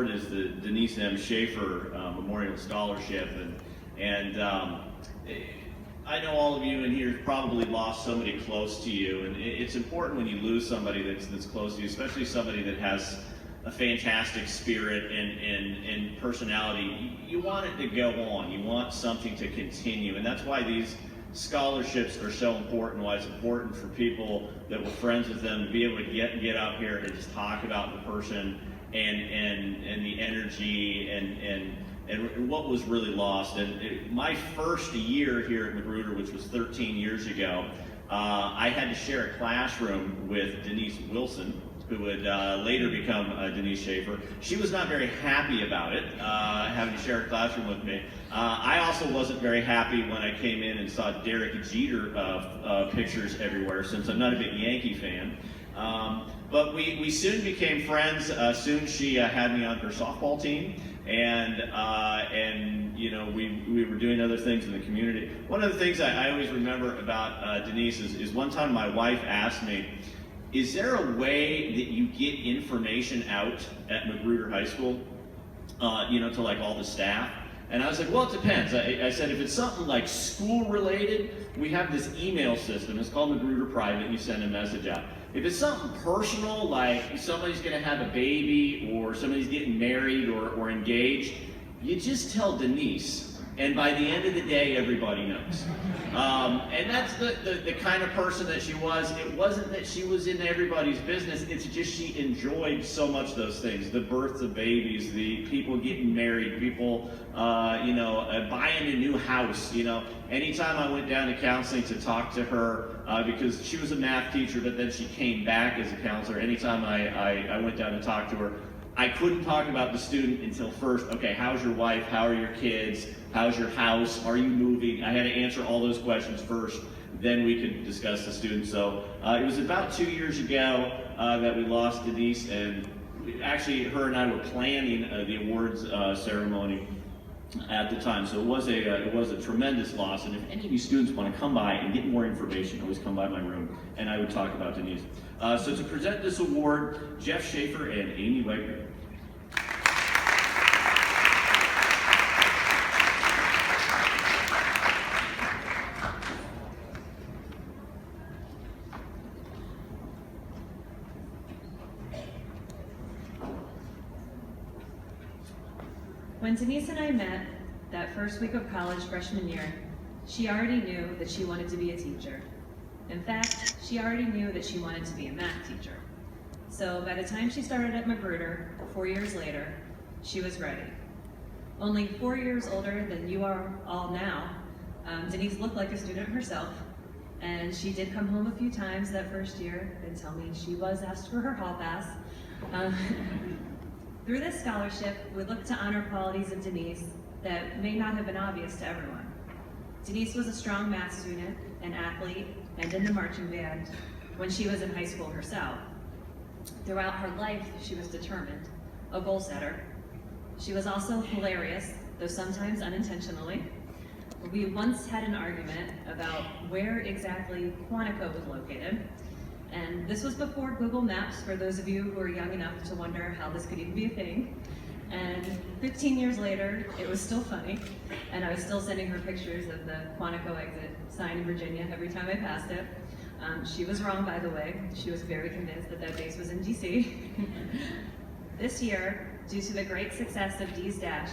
award is the Denise M. Schaefer Memorial Scholarship, and I know all of you in here probably lost somebody close to you, and it's important when you lose somebody that's close to you, especially somebody that has a fantastic spirit and personality. You want it to go on. You want something to continue, and that's why these scholarships are so important, why it's important for people that were friends with them to be able to get up here and just talk about the person and the energy and what was really lost. And my first year here at Magruder, which was 13 years ago, I had to share a classroom with Denise Wilson, who would later become Denise Schaefer. She was not very happy about it, having to share a classroom with me. I also wasn't very happy when I came in and saw Derek Jeter pictures everywhere, since I'm not a big Yankee fan. But we soon became friends. Soon she had me on her softball team, and you know, we were doing other things in the community. One of the things I always remember about Denise is one time my wife asked me, is there a way that you get information out at Magruder High School, you know, to like all the staff? And I was like, well, it depends. I said, if it's something like school related, we have this email system. It's called Magruder Private, and you send a message out. If it's something personal, like somebody's gonna have a baby or somebody's getting married or engaged, you just tell Denise. And by the end of the day, everybody knows. And that's the kind of person that she was. It wasn't that she was in everybody's business, it's just she enjoyed so much those things. The births of babies, the people getting married, people you know, buying a new house. You know, anytime I went down to counseling to talk to her, because she was a math teacher, but then she came back as a counselor, anytime I went down to talk to her, I couldn't talk about the student until first, okay, how's your wife? How are your kids? How's your house? Are you moving? I had to answer all those questions first, then we could discuss the student. So it was about 2 years ago that we lost Denise, and actually her and I were planning the awards ceremony at the time. So it was a tremendous loss, and if any of you students want to come by and get more information, always come by my room and I would talk about Denise. So to present this award, Jeff Schaefer and Amy Wegner. When Denise and I met that first week of college freshman year, she already knew that she wanted to be a teacher. In fact, she already knew that she wanted to be a math teacher. So by the time she started at Magruder, 4 years later, she was ready. Only 4 years older than you are all now, Denise looked like a student herself, and she did come home a few times that first year and tell me she was asked for her hall pass. Through this scholarship, we look to honor qualities of Denise that may not have been obvious to everyone. Denise was a strong math student, an athlete, and in the marching band when she was in high school herself. Throughout her life, she was determined, a goal setter. She was also hilarious, though sometimes unintentionally. We once had an argument about where exactly Quantico was located. And this was before Google Maps, for those of you who are young enough to wonder how this could even be a thing. And 15 years later, it was still funny, and I was still sending her pictures of the Quantico exit sign in Virginia every time I passed it. She was wrong, by the way. She was very convinced that that base was in DC. This year, due to the great success of D's Dash,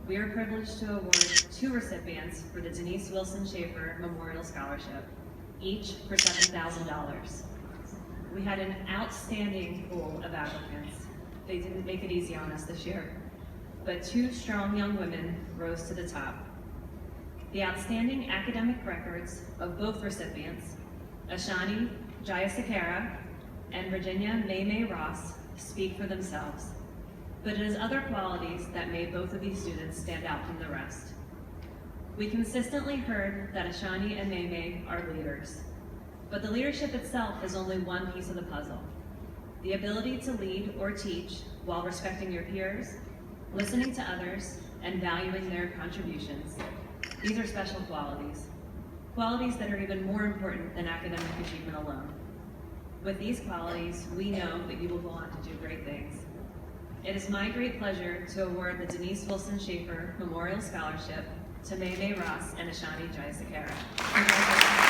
we are privileged to award 2 recipients for the Denise Wilson Schaefer Memorial Scholarship, each for $7,000. We had an outstanding pool of applicants. They didn't make it easy on us this year, but 2 strong young women rose to the top. The outstanding academic records of both recipients, Ashani Jayasekara and Virginia May Ross, speak for themselves, but it is other qualities that made both of these students stand out from the rest. We consistently heard that Ashani and May are leaders, but the leadership itself is only one piece of the puzzle. The ability to lead or teach while respecting your peers, listening to others, and valuing their contributions. These are special qualities, qualities that are even more important than academic achievement alone. With these qualities, we know that you will go on to do great things. It is my great pleasure to award the Denise Wilson Schaefer Memorial Scholarship to May May Ross and Ashani Jai Sakara. Congratulations.